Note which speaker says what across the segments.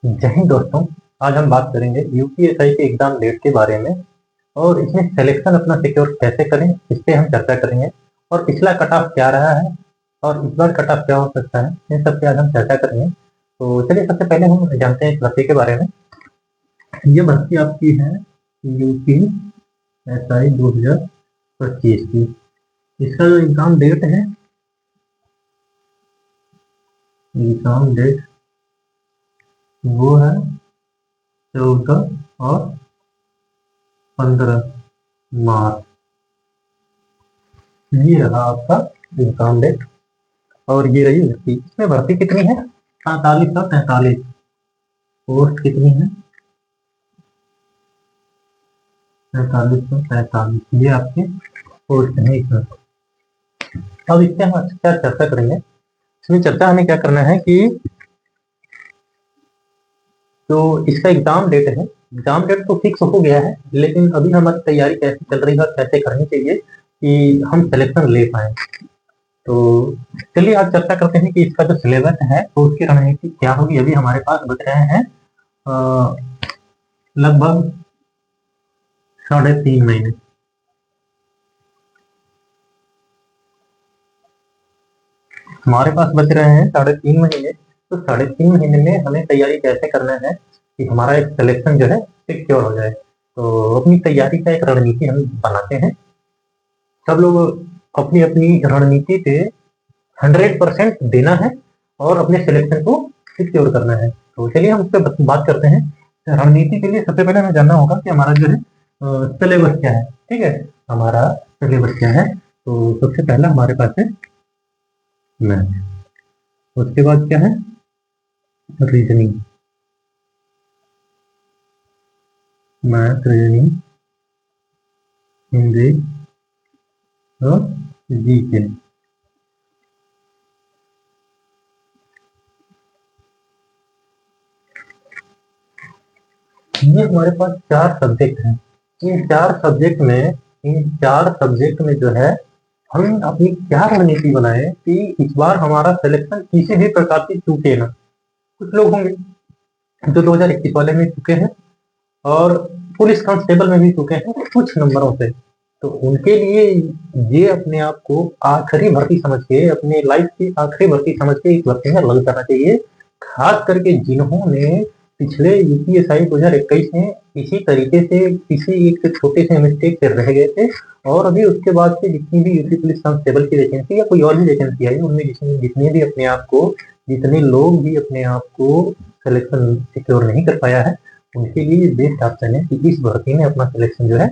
Speaker 1: जय हिंद दोस्तों। आज हम बात करेंगे यूपीएसआई के एग्जाम डेट के बारे में और इसमें सिलेक्शन अपना सिक्योर कैसे करें, इस पे हम चर्चा करेंगे। और पिछला कट ऑफ क्या रहा है और इस बार कट ऑफ क्या हो सकता है, इन सब पे आज हम चर्चा करेंगे। तो चलिए सबसे पहले हम जानते हैं इस भर्ती के बारे में। ये भर्ती आपकी है यूपीएसआई 2025 की। इसका जो एग्जाम डेट है, एग्जाम डेट वो है 14 और 15 मार्च। ये रहा आपका एग्जाम डेट और ये रही भर्ती। इसमें भर्ती कितनी है? 4743। पोस्ट कितनी है? 4543। ये आपके पोस्ट है इसमें। अब इससे हम क्या चर्चा करेंगे। इसमें चर्चा हमें क्या करना है कि जो इसका एग्जाम डेट है, एग्जाम डेट तो फिक्स हो गया है, लेकिन अभी हमारी तैयारी कैसे चल रही है और कैसे करनी चाहिए कि हम सिलेक्शन ले पाए। तो चलिए आज चर्चा करते हैं कि इसका जो सिलेबस है तो उसकी रणनीति क्या होगी। अभी हमारे पास बच रहे हैं लगभग 3.5 महीने। हमारे पास बच रहे हैं 3.5 महीने। तो 3.5 महीने में हमें तैयारी कैसे करना है कि हमारा एक सिलेक्शन जो है सिक्योर हो जाए। तो अपनी तैयारी का एक रणनीति हम बनाते हैं। सब लोग अपनी अपनी रणनीति पे 100% देना है और अपने सिलेक्शन को सिक्योर करना है। तो चलिए हम उस पर बात करते हैं। रणनीति के लिए सबसे पहले हमें जानना होगा कि हमारा जो है सिलेबस क्या है। ठीक है, हमारा सिलेबस क्या है। तो सबसे पहला हमारे पास है मैथ, उसके बाद क्या है रीजनिंग, मैथ रीजनिंग हिंदी और जीके। ये हमारे पास 4 सब्जेक्ट हैं। इन चार सब्जेक्ट में जो है हम अपनी क्या रणनीति बनाए कि इस बार हमारा सिलेक्शन किसी भी प्रकार से चूके ना। कुछ लोग होंगे जो 2021 वाले में चुके हैं और पुलिस कांस्टेबल में भी चुके हैं कुछ नंबरों से। तो उनके लिए ये अपने आप को आखिरी भर्ती समझ के, अपने लाइफ की आखिरी भर्ती समझ के इस भर्ती में लग जाना चाहिए। खास करके जिन्होंने पिछले यूपीएसआई 2021 में इसी तरीके से किसी एक छोटे से मिस्टेक से रह गए थे और अभी उसके बाद से जितनी भी यूपी पुलिस कांस्टेबल की वैकेंसी या कोई और भी वैकेंसी आई, उनमें जितने लोग भी अपने आप को सिलेक्शन सिक्योर नहीं कर पाया है, उनके लिए बेस्ट ऑप्शन है कि इस भर्ती में अपना सिलेक्शन जो है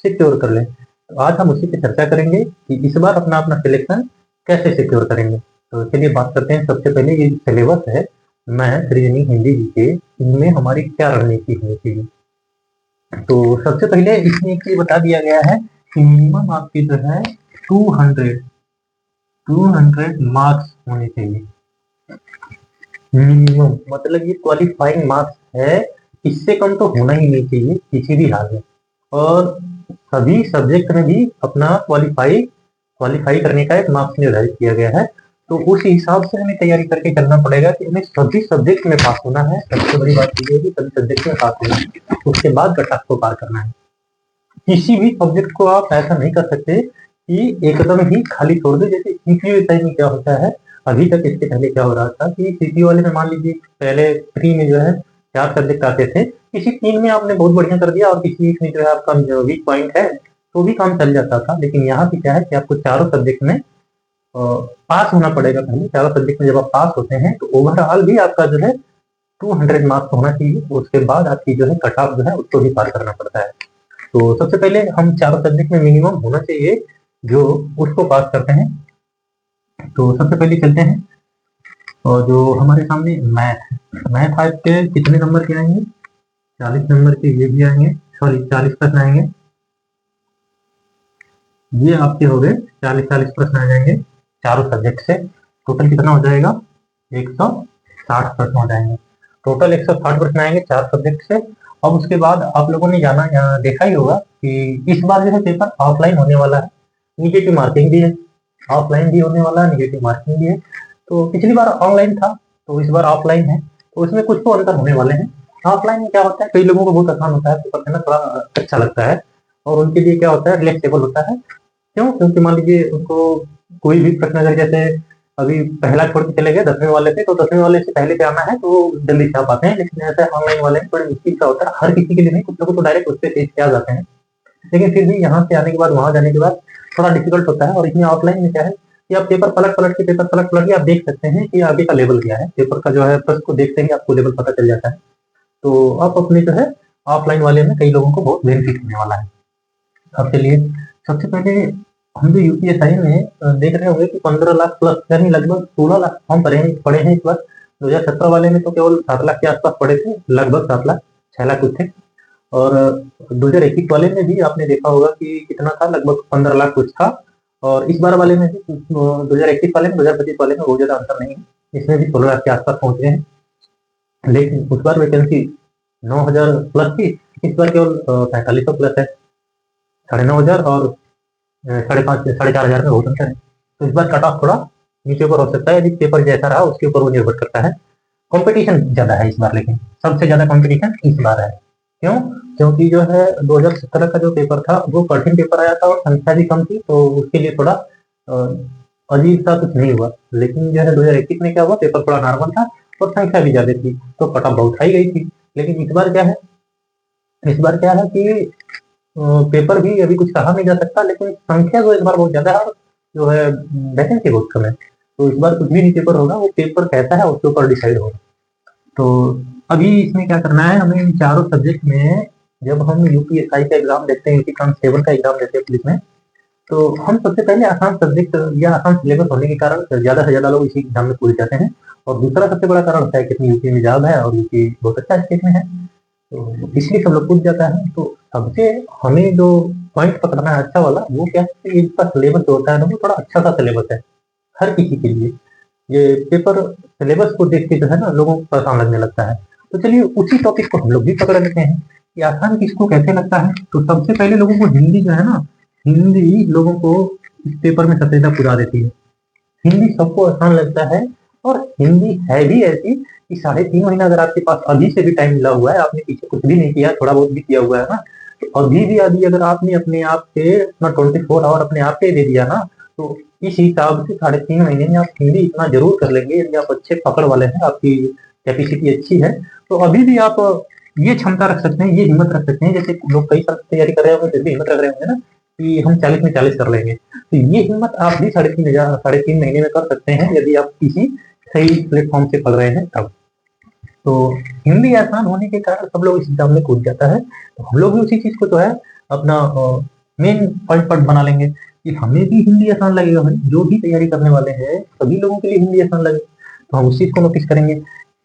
Speaker 1: सिक्योर कर लें। तो आज हम उसी पे चर्चा करेंगे कि इस बार अपना अपना सिलेक्शन कैसे सिक्योर करेंगे। तो चलिए बात करते हैं। सबसे पहले ये सिलेबस है मैथ रीजनिंग हिंदी जीके, इनमें हमारी क्या रणनीति होनी चाहिए। तो सबसे पहले इसमें एक चीज बता दिया गया है कि मिनिमम आपकी जो है 200 मार्क्स होने चाहिए। मिनिमम मतलब ये क्वालिफाइंग मार्क्स है, इससे कम तो होना ही नहीं चाहिए किसी भी हाल में। और सभी सब्जेक्ट में भी अपना क्वालिफाई करने का एक मार्क्स निर्धारित किया गया है। तो उस हिसाब से हमें तैयारी करके चलना पड़ेगा कि हमें सभी सब्जेक्ट में पास होना है। सबसे बड़ी बात ये है कि सभी सब्जेक्ट में पास होना है, उसके बाद कट ऑफ को पार करना है। किसी भी सब्जेक्ट को आप ऐसा नहीं कर सकते कि एकदम ही खाली छोड़ दे। जैसे सीपीयू में क्या होता है, अभी तक इसके पहले क्या हो रहा था कि सीपीयू वाले में मान लीजिए पहले प्री में जो है 4 सब्जेक्ट आते थे, किसी 3 में आपने बहुत बढ़िया कर दिया और किसी एक में जो है आपका वीक पॉइंट है तो भी काम चल जाता था। लेकिन यहाँ पे क्या है कि आपको चारों सब्जेक्ट में पास होना पड़ेगा। पहले चारों सब्जेक्ट में जब आप पास होते हैं तो ओवरऑल भी आपका जो है 200 मार्क्स होना चाहिए। उसके बाद आपकी जो है कट ऑफ जो है उसको भी पार करना पड़ता है। तो सबसे पहले हम चारों सब्जेक्ट में मिनिमम होना चाहिए जो उसको पास करते हैं। तो सबसे पहले चलते हैं और जो हमारे सामने मैथ आपके कितने नंबर के आएंगे? 40 नंबर के ये भी आएंगे, सॉरी 40 प्रश्न आएंगे। ये आपके हो गए 40 प्रश्न आ जाएंगे चारों सब्जेक्ट से। टोटल कितना हो जाएगा? 160 प्रश्न हो जाएंगे। टोटल 160 प्रश्न आएंगे 4 सब्जेक्ट से। अब उसके बाद आप लोगों ने देखा ही होगा कि इस बार जो है पेपर ऑफलाइन होने वाला है। निगेटिव मार्किंग भी है, ऑफलाइन भी होने वाला है, निगेटिव मार्किंग भी है। तो पिछली बार ऑनलाइन था तो इस बार ऑफलाइन है। तो उसमें कुछ तो अंतर होने वाले हैं। ऑफलाइन में क्या होता है, कई लोगों को बहुत आसान होता है पेपर देना, थोड़ा अच्छा लगता है, और उनके लिए क्या होता है, रिलैक्सेबल होता है। क्यों? क्योंकि मान लीजिए उनको कोई भी प्रश्न, अगर जैसे अभी पहला छोड़ के चले गए 10वीं वाले पे, तो 10वीं वाले से पहले पे आना है तो वो जल्दी से आ पाते हैं, लेकिन ऐसा ऑनलाइन वाले में थोड़ी मुश्किल का होता है, हर किसी के लिए नहीं, कुछ लोग तो डायरेक्ट उससे तेज पे आ जाते हैं, लेकिन फिर भी यहाँ से आने के बाद वहां जाने के बाद थोड़ा डिफिकल्ट होता है। और इसमें ऑफलाइन में क्या है कि आप पेपर पलट के आप देख सकते हैं कि आगे का लेवल क्या है, पेपर का जो है प्रश्न को देखते ही आपको लेवल पता चल जाता है। तो आप अपने जो है ऑफलाइन वाले में कई लोगों को बहुत बेनिफिट होने वाला है। अब चलिए, सबसे पहले हम जो यूपीएसआई में देख रहे होंगे कि 15 लाख प्लस, यानी लगभग 16 लाख फॉर्म पड़े हैं इस बार। 2017 वाले में तो केवल 7 लाख के आसपास पड़े थे, लगभग 7 लाख, 6 लाख कुछ थे। और 2021 वाले में भी आपने देखा होगा कि कितना था, लगभग 15 लाख कुछ था। और इस बार वाले में भी 2021 वाले में 2025 वाले में बहुत ज्यादा अंतर नहीं है, इसमें भी 16 लाख के आसपास पहुंच गए हैं। लेकिन उस बार वैकेंसी 9,000 प्लस थी, इस बार केवल 4500 प्लस है, 9,500 और 4,500 में बहुत अंतर है। तो इस बार कट ऑफ थोड़ा नीचे ऊपर हो सकता है, यदि पेपर जैसा रहा उसके ऊपर वो निर्भर करता है। कंपटीशन ज्यादा है इस बार, लेकिन सबसे ज्यादा कंपटीशन इस बार है। क्यों? क्योंकि जो है 2017 का जो पेपर था वो कठिन पेपर आया था और संख्या भी कम थी, तो उसके लिए थोड़ा अजीब सा कुछ नहीं हुआ। लेकिन जो है 2021 में क्या हुआ, पेपर थोड़ा नॉर्मल था और संख्या भी ज्यादा थी, तो कट ऑफ बहुत हाई गई थी। लेकिन इस बार क्या है, इस बार क्या है कि पेपर भी अभी कुछ कहा नहीं जा सकता, लेकिन संख्या जो इस बार बहुत ज्यादा है और जो है वैकेंसी बहुत कम है। तो इस बार कुछ भी नहीं पेपर होगा, वो पेपर कैसा है उसके ऊपर डिसाइड होगा। तो अभी इसमें क्या करना है, हमें इन चारों सब्जेक्ट में, जब हम यूपीएसआई का एग्जाम देते हैं, यूपी कांस्टेबल का एग्जाम देते हैं पुलिस में, तो हम सबसे पहले आसान सब्जेक्ट या आसान सिलेबस होने के कारण ज्यादा से ज्यादा लोग इसी एग्जाम में पूछ जाते हैं। और दूसरा सबसे बड़ा कारण होता है कि यूपी में जॉब है और यूपी बहुत अच्छा स्टेट में है, तो इसलिए सब लोग पूछ जाता है। तो सबसे हमें जो पॉइंट पकड़ना है अच्छा वाला, वो क्या है कि इसका सिलेबस जो होता है ना, वो थोड़ा अच्छा सा सिलेबस है हर किसी के लिए। ये पेपर सिलेबस को देख के जो है ना लोगों को आसान लगने लगता है। तो चलिए उसी टॉपिक को हम लोग भी पकड़ लेते हैं कि आसान किसको कैसे लगता है। तो सबसे पहले लोगों को हिंदी जो है ना, हिंदी लोगों को इस पेपर में सबसे ज्यादा पुरा देती है। हिंदी सबको आसान लगता है, और हिंदी है भी ऐसी कि 3.5 महीना अगर आपके पास अभी से भी टाइम मिला हुआ है, आपने पीछे कुछ भी नहीं किया, थोड़ा बहुत भी किया हुआ है ना, तो अभी भी अगर आपने अपने आप से अपना 24 आवर अपने आप पे दे दिया ना, तो इस हिसाब से 3.5 महीने में आप हिंदी इतना जरूर कर लेंगे, यदि आप अच्छे पकड़ वाले हैं, आपकी कैपेसिटी अच्छी है, तो अभी भी आप ये क्षमता रख सकते हैं, ये हिम्मत रख सकते हैं। जैसे लोग कई साल तैयारी कर रहे होंगे फिर भी हिम्मत रख रहे होंगे ना कि हम 40 में 40 कर लेंगे, तो ये हिम्मत आप भी 3.5 महीने में कर सकते हैं, यदि आप किसी सही प्लेटफॉर्म से पढ़ रहे हैं तब। तो हिंदी आसान होने के कारण सब लोग इस एग्जाम में कूद जाता है। तो हम लोग भी उसी चीज को जो है अपना मेन पॉइंट बना लेंगे कि हमें भी हिंदी आसान लगेगा। जो भी तैयारी करने वाले हैं सभी लोगों के लिए हिंदी आसान लगे, तो हम उस चीज को नोटिस करेंगे।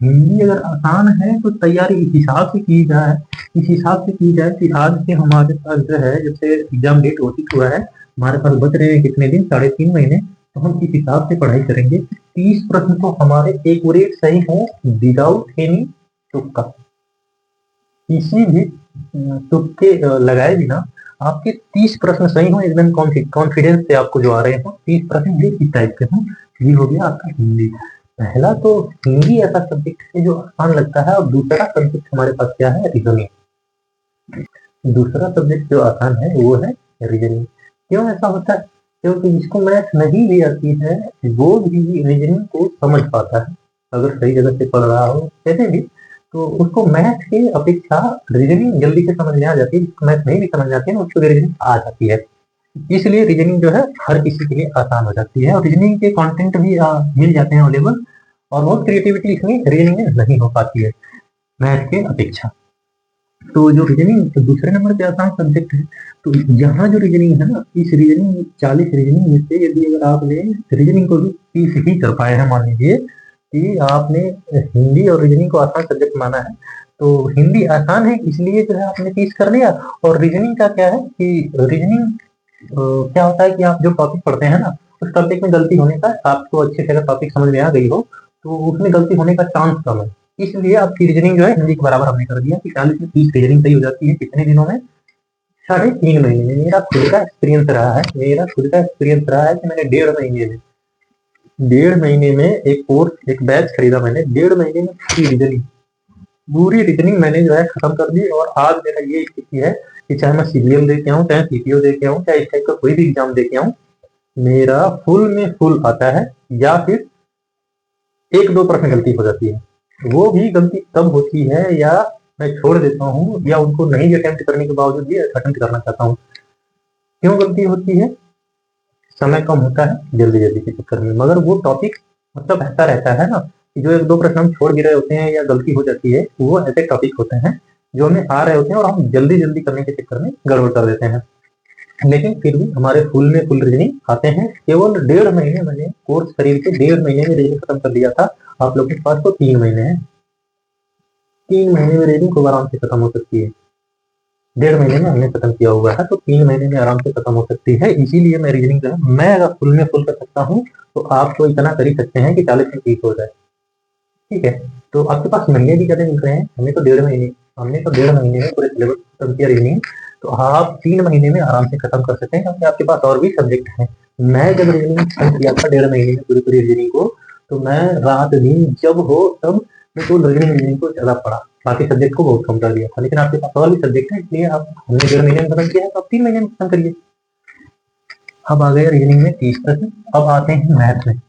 Speaker 1: हिंदी अगर आसान है तो तैयारी इस हिसाब से की जाए, इस हिसाब से की जाए कि आज से हमारे पास जो है, जब से एग्जाम डेट घोषित हुआ है, हमारे पास बच रहे हैं कितने दिन, 3.5 महीने, तो हम इस हिसाब से पढ़ाई करेंगे। 30 प्रश्न तो हमारे एक्यूरेट सही हो, विदाउट एनी तुक्का, किसी भी तुक्के लगाए बिना आपके 30 प्रश्न सही हो, एकदम कॉन्फिडेंस से आपको जो आ रहे हो 30 प्रश्न भी इस टाइप के हो। ये हो गया आपका हिंदी। पहला तो हिंदी ऐसा सब्जेक्ट है जो आसान लगता है, और दूसरा सब्जेक्ट हमारे पास क्या है, रीजनिंग। दूसरा सब्जेक्ट जो आसान है वो है रीजनिंग। क्यों ऐसा होता है? क्योंकि जिसको मैथ नहीं भी आती है वो भी रीजनिंग को समझ पाता है, अगर सही जगह से पढ़ रहा हो कैसे भी, तो उसको मैथ के अपेक्षा रीजनिंग जल्दी से समझ में आ जाती है। जिसको मैथ नहीं भी समझ आती है उसको रीजनिंग आ जाती है, इसलिए रीजनिंग जो है हर किसी के लिए आसान हो जाती है। और रीजनिंग के कंटेंट भी मिल जाते हैं अवेलेबल, और बहुत क्रिएटिविटी इसमें रीजनिंग में नहीं हो पाती है मैथ के अपेक्षा। तो जो रीजनिंग तो दूसरे नंबर पे आसान सब्जेक्ट है। तो यहाँ जो रीजनिंग है ना, इस रीजनिंग 40 रीजनिंग में से यदि अगर आपने रीजनिंग को भी 30 ही कर पाए हैं, मान लीजिए कि आपने हिंदी और रीजनिंग को आसान सब्जेक्ट माना है, तो हिंदी आसान है इसलिए जो है आपने 30 कर लिया। और रीजनिंग का क्या है कि रीजनिंग क्या होता है कि आप जो टॉपिक पढ़ते हैं ना, उस टॉपिक में गलती होने का, आपको अच्छे से अगर टॉपिक समझ में आ गई हो तो उसमें गलती होने का चांस कम है। इसलिए आपकी रीजनिंग जो है हिंदी के बराबर हमने कर दिया कि 40 में 30 रीजनिंग सही हो जाती है कितने दिनों में, 3.5 महीने में। मेरा खुद का एक्सपीरियंस रहा है कि मैंने 1.5 महीने में 1.5 महीने में एक कोर्स, एक बैच खरीदा मैंने, 1.5 महीने में पूरी रीजनिंग मैंने जो है खत्म कर दी। और आज मेरा ये स्थिति है कि चाहे मैं सीजीएल दे के आऊँ, चाहे सीपीओ दे के आऊँ, चाहे इस टाइप का कोई भी एग्जाम दे के आऊँ, मेरा फुल में फुल आता है, या फिर 1-2% गलती हो जाती है। वो भी गलती तब होती है या मैं छोड़ देता हूँ, या उनको नहीं अटेम्प्ट करने के बावजूद भी अटेम्प्ट करना चाहता हूँ। क्यों गलती होती है? समय कम होता है जल्दी जल्दी के चक्कर में। मगर वो टॉपिक मतलब ऐसा रहता है ना कि जो 1-2 प्रश्न हम छोड़ भी रहे होते हैं या गलती हो जाती है, वो ऐसे टॉपिक होते हैं जो हमें आ रहे होते हैं और हम जल्दी जल्दी करने के चक्कर में गड़बड़ कर देते हैं। लेकिन फिर भी हमारे फुल में फुल रीजनिंग आते हैं। केवल 1.5 महीने मैंने कोर्स खरीद के 1.5 महीने में रीजनिंग खत्म कर लिया था। आप लोगों के पास तो 3 महीने हैं। 3 महीने में रीजनिंग खूब आराम से खत्म हो सकती है। 1.5 महीने में हमने खत्म किया हुआ है, तो 3 महीने में आराम से खत्म हो सकती है। इसीलिए मैं रीजनिंग जो है, मैं अगर फुल में फुल कर सकता हूँ, तो आप तो इतना कर ही सकते हैं कि 40 में 30 हो जाए। ठीक है, तो आपके पास महीने भी ज्यादा मिल रहे हैं, हमने तो 1.5 महीने में पूरे सिलेबस खत्म किया रीजनिंग। तो आप 3 महीने में आराम से खत्म कर सकते हैं, क्योंकि आपके पास और भी सब्जेक्ट हैं। मैं जब रीजनिंग खत्म किया था 1.5 महीने में पूरी रीजनिंग को, तो मैं रात दिन जब हो तब मैं तो रीजनिंग को ज्यादा पढ़ा, बाकी सब्जेक्ट को बहुत कम कर दिया था। लेकिन आपके पास और भी सब्जेक्ट है, इसलिए आप हमने 1.5 महीने में खत्म किया है, तो आप 3 महीने में खत्म करिए। अब आ गया रीजनिंग में 30%। अब आते हैं मैथ में।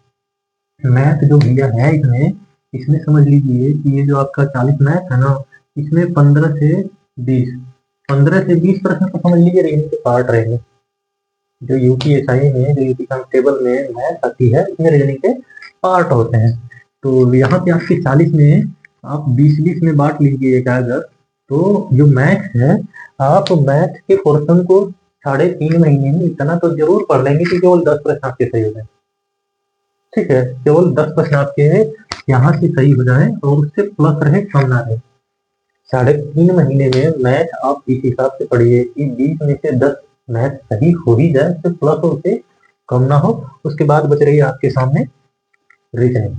Speaker 1: मैथ जो भैया है इसमें, समझ लीजिए कि ये जो आपका 40 मैथ है ना, इसमें 20 प्रश्न तो समझ लीजिए रीजनिंग के पार्ट रहेंगे। जो यूपीएसआई में, जो यूपी कांस्टेबल में मैथ आती है, उसमें रीजनिंग के पार्ट होते हैं। तो यहाँ पे आपके 40 में आप 20-20 में बांट लीजिएगा अगर, तो जो मैथ है, आप मैथ के पोर्शन को 3.5 महीने में इतना तो जरूर पढ़ लेंगे कि केवल 10 प्रश्न आपके सही हो जाए। ठीक है, केवल 10 प्रश्न आपके यहाँ से सही हो जाए और उससे प्लस रहे कम ना रहे। 3.5 महीने में मैथ आप इस हिसाब से पढ़िए कि 20 में से 10 मैथ सही हो ही जाए, उससे प्लस हो उससे कम ना हो। उसके बाद बच रही है आपके सामने रीजनिंग।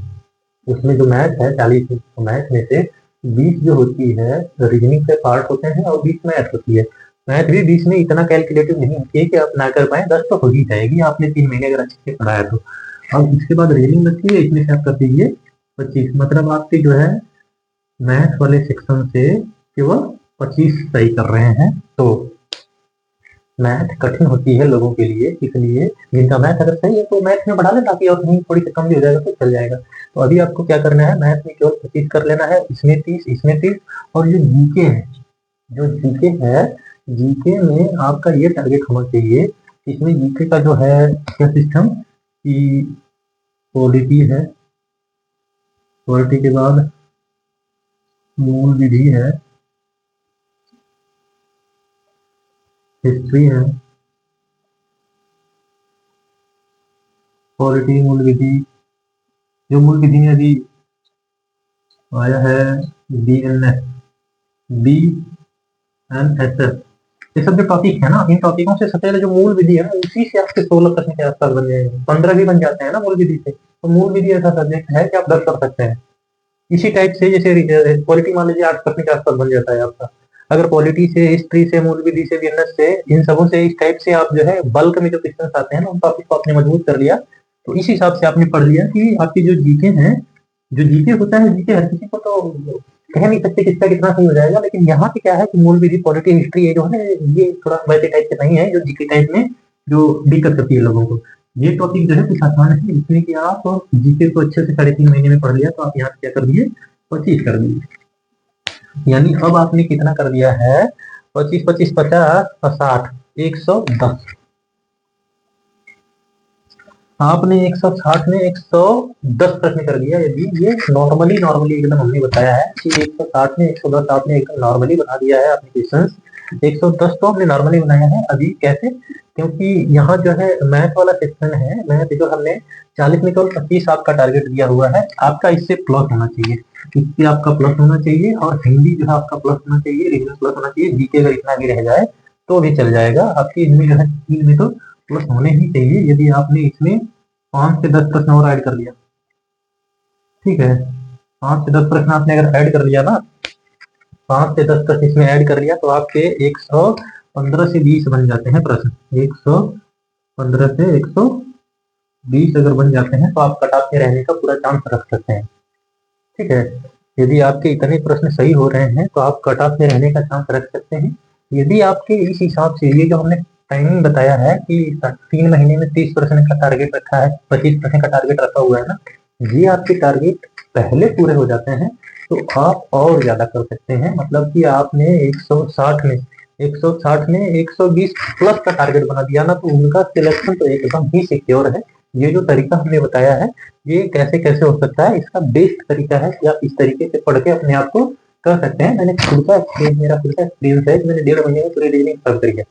Speaker 1: उसमें जो मैथ है 40 मैथ में से 20 जो होती है रीजनिंग के पार्ट होते हैं, और 20 मैथ होती है। मैथ भी 20 में इतना कैलकुलेटिव नहीं होती है कि आप ना कर पाए, 10 तो हो ही जाएगी आपने 3 महीने अगर अच्छे से पढ़ाया तो। अब इसके बाद रीजनिंग बचती है, इसमें से आप कर दीजिए 25। मतलब आपके जो है मैथ वाले सेक्शन से केवल 25 सही कर रहे हैं। तो मैथ कठिन होती है लोगों के लिए, इसलिए जिनका मैथ अगर सही है तो मैथ में बढ़ा ले, बाकी और कहीं थोड़ी सी कम भी हो जाएगा तो चल जाएगा। तो अभी आपको क्या करना है, मैथ में केवल 25 कर लेना है, इसमें 30, इसमें 30। और जो जीके है, जीके में आपका ये टारगेट होना चाहिए, इसमें जीके का जो है क्या सिस्टम की पॉलिटी है, पॉलिटी के बाद मूल विधि है, हिस्ट्री है, पॉलिटी मूल विधि। जो मूल विधि में अभी आया है BNS, BNSS, ये सब जो टॉपिक है ना, इन टॉपिकों से सबसे पहले जो मूल विधि है ना, उसी से आपके 16 प्रश्न के आसपास बन जाएंगे, 15 भी बन जाते हैं ना मूल विधि से। तो मूल विधि ऐसा सब्जेक्ट है कि आप 10 कर सकते हैं। इसी टाइप से जैसे पॉलिटी मान लीजिए 8 प्रश्न के आसपास बन जाता है आपका। अगर पॉलिटी से, हिस्ट्री से, मूल विधि से, बीएनएस से, इन सबों से इस टाइप से आप जो है बल्क में जो क्वेश्चन आते हैं ना, उन टॉपिक को आपने मजबूत कर लिया, तो इस हिसाब से आपने पढ़ लिया कि आपकी जो जीके है, जो जीके होता है, जीके हर किसी को तो कह नहीं सकते किसका कितना सही हो जाएगा। लेकिन यहाँ पे क्या है कि मूल विधि, पॉलिटी, हिस्ट्री, ये जो है ना, ये थोड़ा वैसे टाइप से नहीं है जो जीके टाइप में जो दिक्कत करती है लोगों को। ये टॉपिक जो है कुछ आसान है, इसमें कि आप जीके को अच्छे से 3.5 महीने में पढ़ लिया, तो आप यहाँ क्या कर दिए, 25 कर दिए। यानी अब आपने कितना कर दिया है, 25, 25, 50 और 60, 110। आपने 160 में 110 प्रश्न कर दिया। यदि ये नॉर्मली एकदम हमने बताया है कि 160 में 110 आपने एकदम नॉर्मली बना दिया है अपने क्वेश्चंस। 110 तो हमने नॉर्मली बनाया है। अभी कैसे, क्योंकि यहाँ जो है मैथ वाला सेक्शन है, मैथ जो हमने 40 में केवल 25 आपका टारगेट दिया हुआ है, आपका इससे प्लस होना चाहिए, इससे आपका प्लस होना चाहिए। और हिंदी जो है आपका प्लस होना चाहिए, रीजनिंग प्लस होना चाहिए, जीके अगर इतना भी रह जाए तो भी चल जाएगा आपकी। इनमें जो है तीन में तो प्लस होने ही चाहिए। यदि आपने इसमें 5 से 10 प्रश्न और ऐड कर लिया, ठीक है, 5 से 10 प्रश्न आपने अगर ऐड कर लिया ना, 5 से 10 प्रश्न इसमें ऐड कर लिया, तो आपके 115 से 20 बन जाते हैं प्रश्न। 115 से 120 20 अगर बन जाते हैं तो आप कट ऑफ में रहने का पूरा चांस रख सकते हैं। ठीक है, यदि आपके इतने प्रश्न सही हो रहे हैं तो आप कट ऑफ में रहने का चांस रख सकते हैं। यदि आपके इस हिसाब से ये जो हमने टाइमिंग बताया है कि 3 महीने में 30% का टारगेट रखा है, 25% का टारगेट रखा हुआ है ना, ये आपके टारगेट पहले पूरे हो जाते हैं तो आप और ज्यादा कर सकते हैं। मतलब कि आपने 160 में 120 प्लस का टारगेट बना दिया ना, तो उनका सिलेक्शन तो एकदम ही सिक्योर है। ये जो तरीका हमने बताया है ये कैसे कैसे हो सकता है, इसका बेस्ट तरीका है कि आप इस तरीके से पढ़ के अपने आप को कर सकते हैं। मैंने खुद का एक्सपीरियंस, मेरा खुद का एक्सपीरियंस है कि मैंने 1.5 महीने में पूरी रीजनिंग खत्म करी है।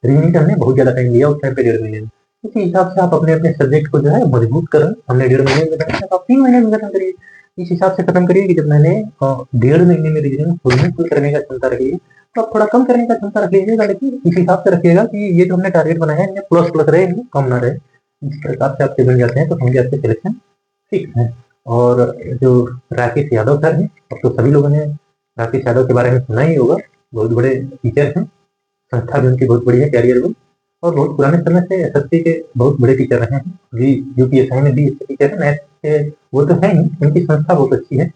Speaker 1: रीजनिंग करने बहुत ज्यादा टाइम लिया उस टाइम पे 1.5 महीने में। इसी हिसाब से आप अपने अपने सब्जेक्ट को जो है मजबूत करें। हमने 1.5 महीने में खत्म किया, तो आप 3 महीने में खत्म करिए। इस हिसाब से खत्म करिए कि जब मैंने 1.5 महीने में रीजनिंग फुल करने का क्षमता रखी है, तो आप थोड़ा कम करने का क्षमता रख लीजिएगा, लेकिन इस हिसाब से रखिएगा कि ये जो हमने टारगेट बनाया है इनमें प्लस प्लस रहे, इनमें कम ना रहे। इस प्रकार से आपके बन जाते हैं तो समझिए आपके सिलेक्शन ठीक है। और जो राकेश यादव सर हैं, अब तो सभी लोगों ने राकेश यादव के बारे में सुना ही होगा। बहुत बड़े टीचर हैं, संस्था भी उनकी बहुत बड़ी है कैरियर में, और बहुत पुराने समय से एसएससी के बहुत बड़े टीचर रहे हैं। जी यूपीएससी में भी अच्छे टीचर है, मैथ्स के वो तो है ही, उनकी संस्था बहुत अच्छी है।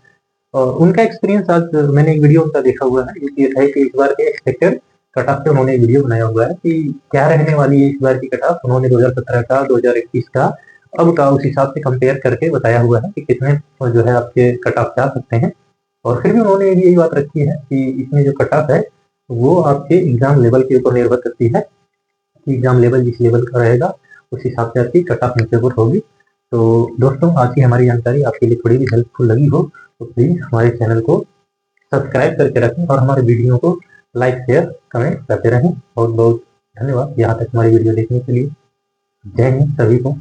Speaker 1: और उनका एक्सपीरियंस आज मैंने एक वीडियो उनका देखा हुआ है यूपीएससी के इस बार के एक्सपेक्टेड कट ऑफ पे उन्होंने एक वीडियो बनाया हुआ है कि क्या रहने वाली है इस बार की कट ऑफ। उन्होंने 2017 का, 2021 का, अब का उस हिसाब से कंपेयर करके बताया हुआ है कि कितने जो है आपके कट ऑफ जा सकते हैं। और फिर भी उन्होंने यही बात रखी है कि इसमें जो कट ऑफ है वो आपके एग्जाम लेवल के ऊपर निर्भर करती है कि एग्जाम लेवल जिस लेवल का रहेगा उस हिसाब से आपकी कट ऑफ नीचे ऊपर होगी। तो दोस्तों, आज की हमारी जानकारी आपके लिए थोड़ी भी हेल्पफुल लगी हो तो प्लीज़ हमारे चैनल को सब्सक्राइब करके रखें और हमारे वीडियो को लाइक शेयर कमेंट करते रहें। बहुत बहुत धन्यवाद यहाँ तक हमारी वीडियो देखने के लिए। जय हिंद सभी को।